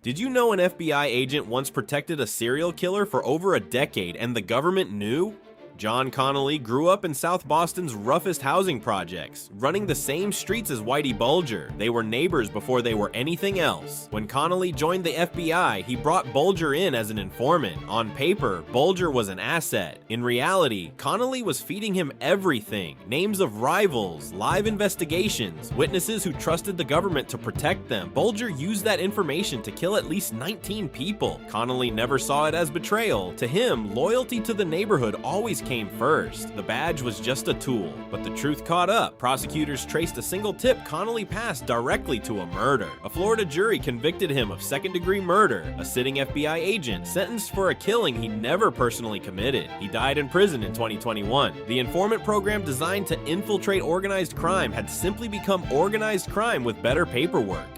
Did you know an FBI agent once protected a serial killer for over a decade and the government knew? John Connolly grew up in South Boston's roughest housing projects, running the same streets as Whitey Bulger. They were neighbors before they were anything else. When Connolly joined the FBI, he brought Bulger in as an informant. On paper, Bulger was an asset. In reality, Connolly was feeding him everything: names of rivals, live investigations, witnesses who trusted the government to protect them. Bulger used that information to kill at least 19 people. Connolly never saw it as betrayal. To him, loyalty to the neighborhood always came first. The badge was just a tool, but the truth caught up. Prosecutors traced a single tip Connolly passed directly to a murder. A Florida jury convicted him of second-degree murder. A sitting FBI agent sentenced for a killing he never personally committed. He died in prison in 2021. The informant program designed to infiltrate organized crime had simply become organized crime with better paperwork.